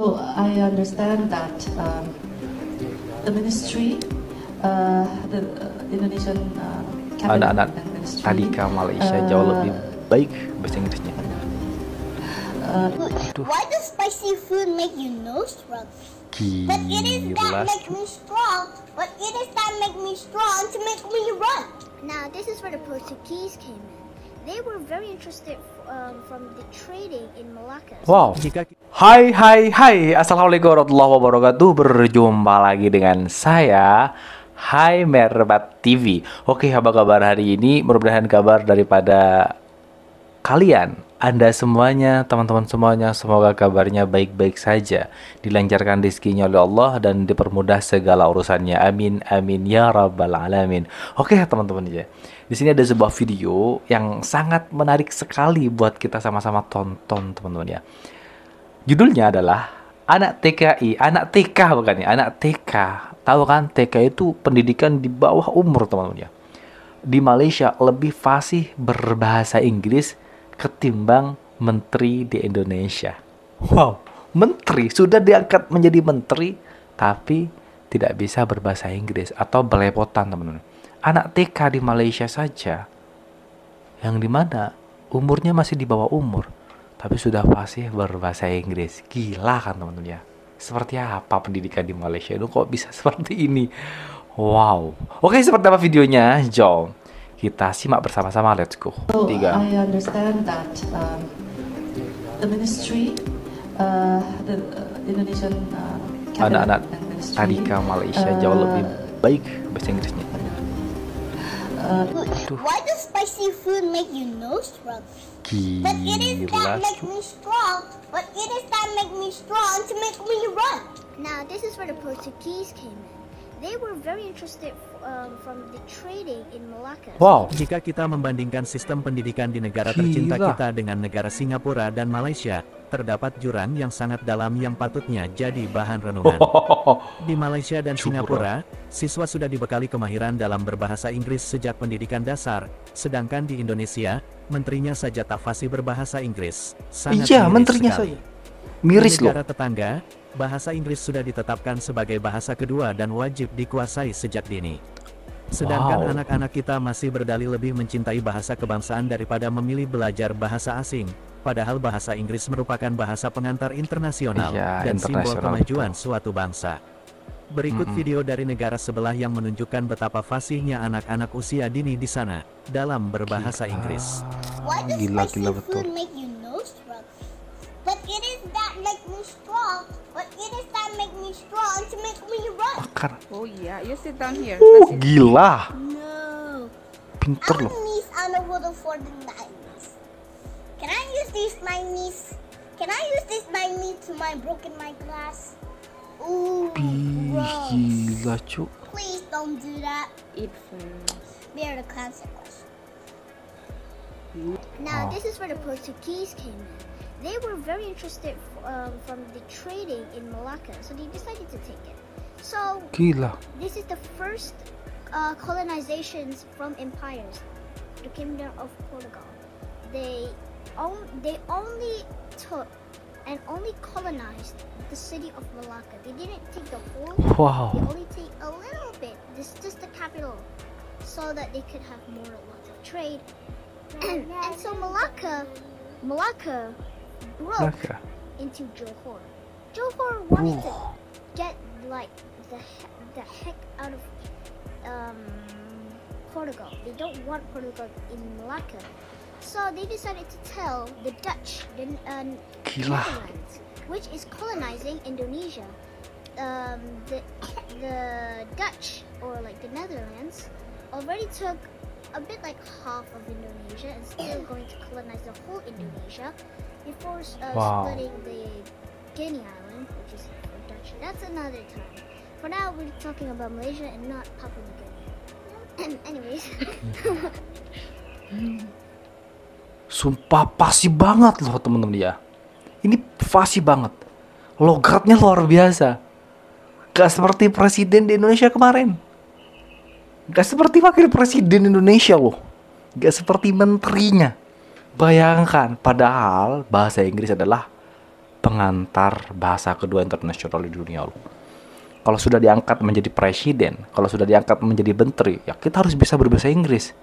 So I understand that the ministry, the Indonesian cabinet Anak-anak and ministry, tadika Malaysia jauh lebih baik bahasa Inggrisnya. Aduh, Why does spicy food make you nose strong? But it is gila. that make me strong. But it is that make me strong to make me run. Now this is where the Portuguese came in. They were very interested from the trading in Malacca. Wow. Hai, assalamualaikum warahmatullahi wabarakatuh. Berjumpa lagi dengan saya, Hai Merbat TV. Oke, apa kabar hari ini? Mudah-mudahan kabar daripada kalian, Anda semuanya, teman-teman semuanya, semoga kabarnya baik-baik saja, dilancarkan rezekinya oleh Allah dan dipermudah segala urusannya. Amin, amin ya rabbal alamin. Oke, teman-teman ya. Di sini ada sebuah video yang sangat menarik sekali buat kita sama-sama tonton, teman-teman ya. Judulnya adalah anak TKI, anak TK bukan ya, anak TK. Tahu kan TK itu pendidikan di bawah umur, teman-teman ya. Di Malaysia lebih fasih berbahasa Inggris ketimbang menteri di Indonesia. Wow, menteri sudah diangkat menjadi menteri tapi tidak bisa berbahasa Inggris atau belepotan, teman-teman. Anak TK di Malaysia saja yang dimana umurnya masih di bawah umur tapi sudah fasih berbahasa Inggris. Gila kan, teman-teman ya. Seperti apa pendidikan di Malaysia itu kok bisa seperti ini? Wow. Oke, seperti apa videonya? Jom kita simak bersama-sama. Let's go. So Tiga. I understand that the ministry, the Indonesian cabinet Anak-anak and ministry, tadika Malaysia jauh lebih baik bahasa Inggrisnya. Why does spicy food make you nose strong? But it is Gila. that make me strong. But it is that make me strong to make me run. Now this is where the Portuguese came in. They were very interested from the trading in Malacca. Wow. Jika kita membandingkan sistem pendidikan di negara tercinta Gila. kita dengan negara Singapura dan Malaysia, terdapat jurang yang sangat dalam yang patutnya jadi bahan renungan. Di Malaysia dan Singapura, siswa sudah dibekali kemahiran dalam berbahasa Inggris sejak pendidikan dasar, sedangkan di Indonesia, menterinya saja tak fasih berbahasa Inggris. Sangat Iya, miris menterinya sekali. saja. Miris Di loh. negara tetangga, bahasa Inggris sudah ditetapkan sebagai bahasa kedua dan wajib dikuasai sejak dini. Sedangkan Wow. anak-anak kita masih berdalih lebih mencintai bahasa kebangsaan daripada memilih belajar bahasa asing. Padahal bahasa Inggris merupakan bahasa pengantar internasional Iya, dan simbol internasional, kemajuan betul. suatu bangsa. Berikut video dari negara sebelah yang menunjukkan betapa fasihnya anak-anak usia dini di sana dalam berbahasa Inggris. Why does Gila, spicy gila betul. food make you nose strong? But it is that make me strong. But it is that make me strong to make me run. Makar. Oh yeah, you sit down here. Gila. No. Pinter Our loh. niece on the water for the night. Can I use this my niece? Can I use this my niece to my broken my glass? Ooh, gross. Gila, cu. Please don't do that. Eat first. Bear the consequence. Now this is where the Portuguese came in. They were very interested from the trading in Malacca, so they decided to take it. So Gila. this is the first colonizations from empires. The Kingdom of Portugal. They only took and only colonized the city of Malacca. They didn't take the whole. Wow. They only take a little bit. This is just the capital, so that they could have more lots of trade. And so Malacca broke Malacca. into Johor. Johor wanted to get like the heck out of Portugal. They don't want Portugal in Malacca. So they decided to tell the Dutch, the Gila. Netherlands, which is colonizing Indonesia. The Dutch, or like the Netherlands, already took a bit like half of Indonesia and still going to colonize the whole Indonesia before Wow. splitting the Guinea Island, which is for Dutch. That's another time. For now, we're talking about Malaysia and not Papua New Guinea. Anyways. Sumpah fasih banget loh, temen-temen ya. Ini fasih banget. Logatnya luar biasa. Gak seperti presiden di Indonesia kemarin. Gak seperti wakil presiden Indonesia loh. Gak seperti menterinya. Bayangkan, padahal bahasa Inggris adalah pengantar bahasa kedua internasional di dunia loh. Kalau sudah diangkat menjadi presiden, kalau sudah diangkat menjadi menteri, ya kita harus bisa berbahasa Inggris.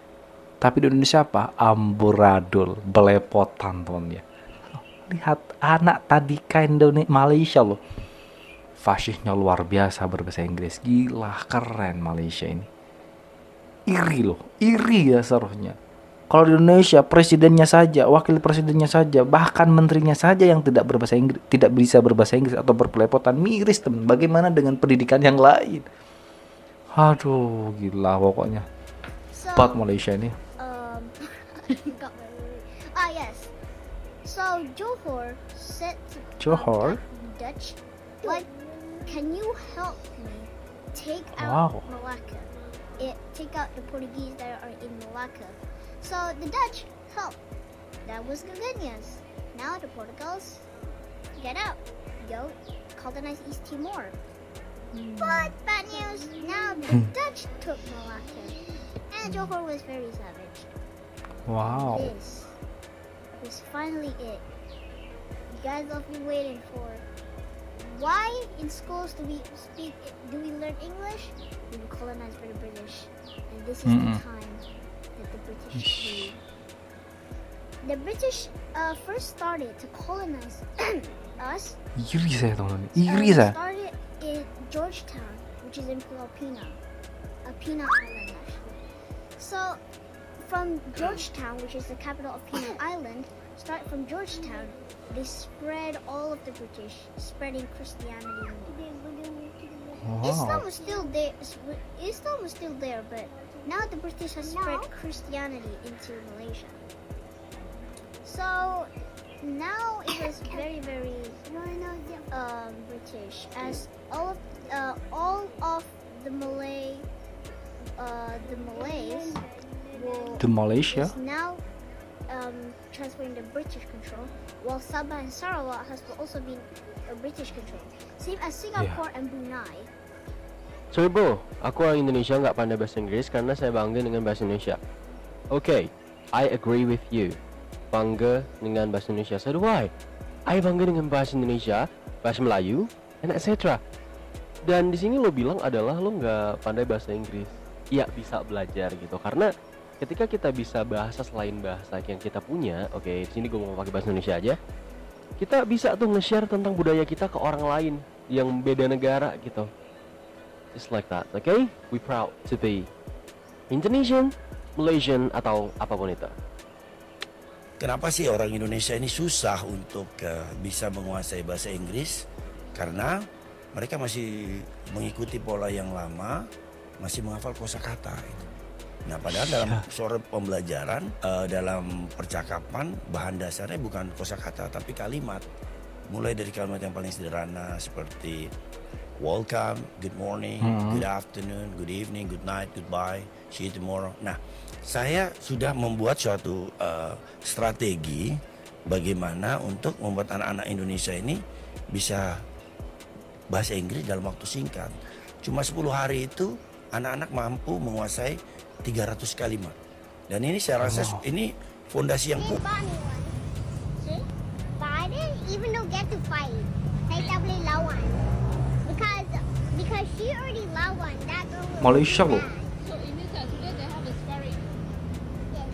Tapi di Indonesia apa? Amburadul, belepotan teman ya. Lihat anak tadika Indonesia, Malaysia loh. Fasihnya luar biasa berbahasa Inggris. Gila, keren Malaysia ini. Iri loh, iri ya seharusnya. Kalau di Indonesia presidennya saja, wakil presidennya saja, bahkan menterinya saja yang tidak berbahasa Inggris, tidak bisa berbahasa Inggris atau berpelepotan, miris teman. Bagaimana dengan pendidikan yang lain? Aduh, gila pokoknya. So, Buat Malaysia ini. got my word. Ah, yes. So Johor said to Johor? Dutch, like, can you help me take Wow. out Malacca? Take out the Portuguese that are in Malacca. So the Dutch helped. That was good news. Now the Portugals get out. Go colonize East Timor. But bad news. Now the Dutch took Malacca. And Johor was very savage. Wow. This was finally it. You guys have been waiting for. Why in schools do we learn English? We were colonized by the British. And this is the time that the British leave. The British first started to colonize us. Iri saya teman-teman. Iri saya. Started in Georgetown, which is in Filipina, Pina Island actually. So from Georgetown, which is the capital of Pina Island, start from Georgetown, they spread all of the British, spreading Christianity. Islam Wow. was still there. Islam was still there, but now the British has spread Christianity into Malaysia. So now it was very, very British, as all of the Malays To Malaysia. is now transferring the British control, while Sabah and Sarawak has also been a British control, same as Singapore and Brunei. Sorry bro, aku orang Indonesia nggak pandai bahasa Inggris karena saya bangga dengan bahasa Indonesia. Okay, I agree with you. Bangga dengan bahasa Indonesia. So do I. I bangga dengan bahasa Indonesia, bahasa Melayu, and etc. Dan di sini lo bilang adalah lo nggak pandai bahasa Inggris. Iya, bisa belajar gitu. Karena ketika kita bisa bahasa selain bahasa yang kita punya, oke, di sini gue mau pakai bahasa Indonesia aja. Kita bisa tuh nge-share tentang budaya kita ke orang lain yang beda negara gitu. Just like that, okay? We proud to be Indonesian, Malaysian, atau apapun itu. Kenapa sih orang Indonesia ini susah untuk bisa menguasai bahasa Inggris? Karena mereka masih mengikuti pola yang lama, masih menghafal kosakata. Nah, padahal dalam soal pembelajaran, dalam percakapan, bahan dasarnya bukan kosakata, tapi kalimat. Mulai dari kalimat yang paling sederhana seperti welcome, good morning, good afternoon, good evening, good night, goodbye, see you tomorrow. Nah, saya sudah membuat suatu strategi bagaimana untuk membuat anak-anak Indonesia ini bisa bahasa Inggris dalam waktu singkat. Cuma 10 hari itu anak-anak mampu menguasai 300 kalimat. Dan ini saya rasa ini fondasi yang kuat. See? But I didn't even get to fight. Saya tak boleh lawan. Because she already lawan. That girl was Malaysia loh. So it means that today they have a sparring. Yes.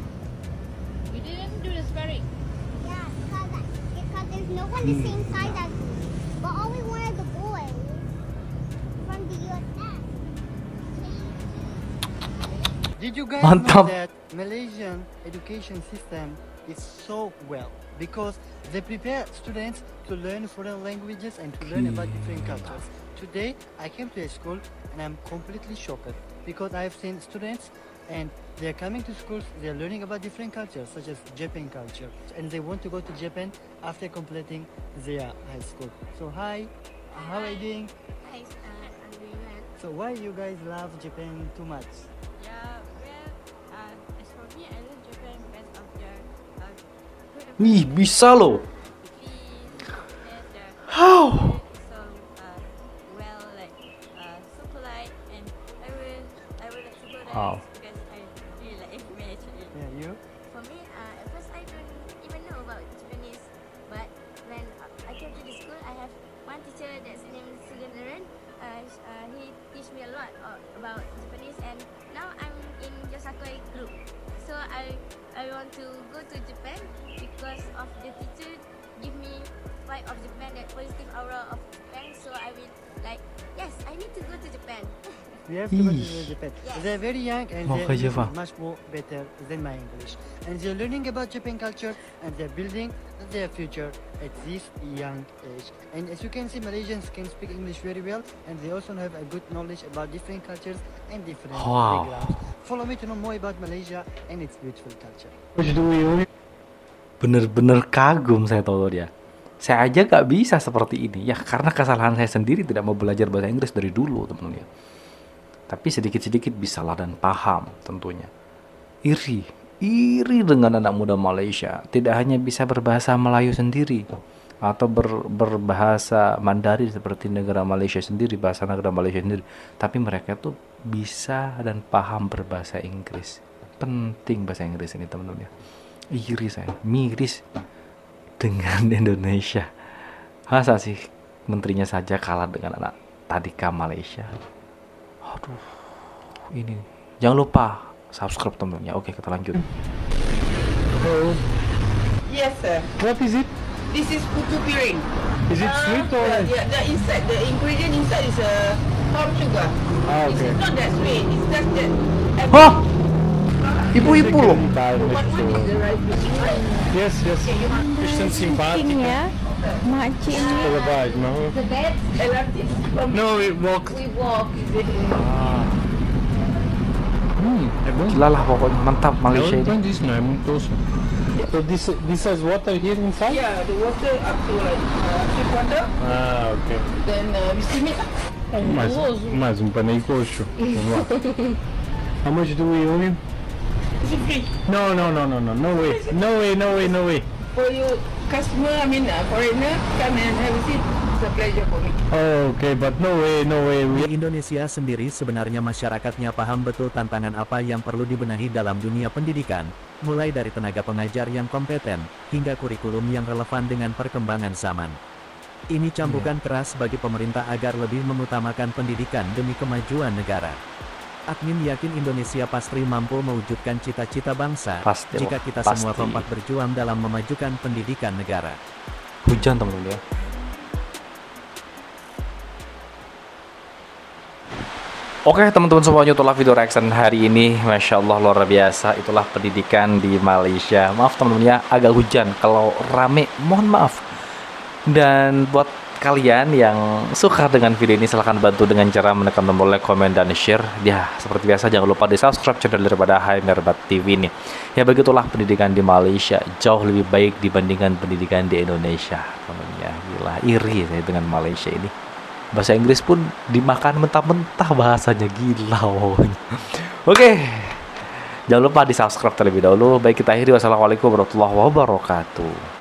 You didn't do the sparring. Yeah, because there's no one the same size as me. But only one of the boys from the USS. Did you guys Mantap. know that Malaysian education system is so well because they prepare students to learn foreign languages and to learn about different cultures. Today I came to a school and I'm completely shocked because I've seen students and they're coming to schools, they're learning about different cultures such as Japan culture, and they want to go to Japan after completing their high school. So hi, how are you doing? I'm doing well. So why you guys love Japan too much? Yeah, well, as for me, I love Japan because of their good Wih, bisa loh. How? So well, like so polite, and I would like to go there Wow. because I really like anime actually. Yeah, you? For me, at first I don't even know about Japanese, but when I came to this that's named Sugandharan. He teach me a lot about Japanese, and now I'm in Yosakoi group. So I want to go to Japan because of the teacher give me vibe of Japan, that positive aura of Japan. So I will like, yes, I need to go to Japan. We have to go to Japan. Yes. They're very young and Mau their ke English Java. is much more better than my English. And they're learning about Japan culture and they're building their future at this young age. And as you can see, Malaysians can speak English very well, and they also have a good knowledge about different cultures and different Wow. backgrounds. Follow me to know more about Malaysia and its beautiful culture. Bener-bener kagum saya tahu dia. Saya aja gak bisa seperti ini ya, karena kesalahan saya sendiri tidak mau belajar bahasa Inggris dari dulu, teman-teman ya. Tapi sedikit-sedikit bisalah dan paham tentunya. Iri dengan anak muda Malaysia. Tidak hanya bisa berbahasa Melayu sendiri atau berbahasa Mandarin seperti negara Malaysia sendiri, bahasa negara Malaysia sendiri, tapi mereka tuh bisa dan paham berbahasa Inggris. Penting bahasa Inggris ini, teman-teman ya. Iri saya, miris dengan Indonesia. Masa sih menterinya saja kalah dengan anak tadika Malaysia. Aduh, ini jangan lupa subscribe, teman-teman ya. Oke, kita lanjut. Yes, sir. What is it? This is putu piring. Is it sweet or? Yeah, the ingredient inside is palm sugar. Ah, okay. It's not that sweet. It's just that. Hah? Ibu-ibu loh. Yes, yes. Christian simpática. Levar, não? No, we walk. É bom. Gila lah pokoknya, mantap Malaysia ini. This não é muito doce. So this has water here inside? Yeah, the water up to like 3/4. Ah, okay. Then we steam it. Mais panei coxo. Vamos lá. How much do we owe him? Is it free? No way. For you customer, I mean foreigner, come and have a seat. It's a pleasure for me. Oh, okay, but no way. Di Indonesia sendiri sebenarnya masyarakatnya paham betul tantangan apa yang perlu dibenahi dalam dunia pendidikan, mulai dari tenaga pengajar yang kompeten, hingga kurikulum yang relevan dengan perkembangan zaman. Ini cambukan keras bagi pemerintah agar lebih mengutamakan pendidikan demi kemajuan negara. Admin yakin Indonesia pasti mampu mewujudkan cita-cita bangsa, Pasti, jika kita pasti. semua kompak berjuang dalam memajukan pendidikan negara. Hujan, teman-teman ya. Oke teman-teman semuanya, itulah video reaction hari ini. Masya Allah luar biasa. Itulah pendidikan di Malaysia. Maaf teman-teman ya, agak hujan. Kalau rame mohon maaf. Dan buat kalian yang suka dengan video ini, silahkan bantu dengan cara menekan tombol like, komen, dan share. Ya seperti biasa jangan lupa di subscribe channel daripada Hai Merbat TV ini. Ya begitulah pendidikan di Malaysia, jauh lebih baik dibandingkan pendidikan di Indonesia. Teman-teman ya, gila, iri saya dengan Malaysia ini. Bahasa Inggris pun dimakan mentah-mentah bahasanya, gila pokoknya. Oke, jangan lupa di subscribe terlebih dahulu. Baik, kita akhiri. Wassalamualaikum warahmatullahi wabarakatuh.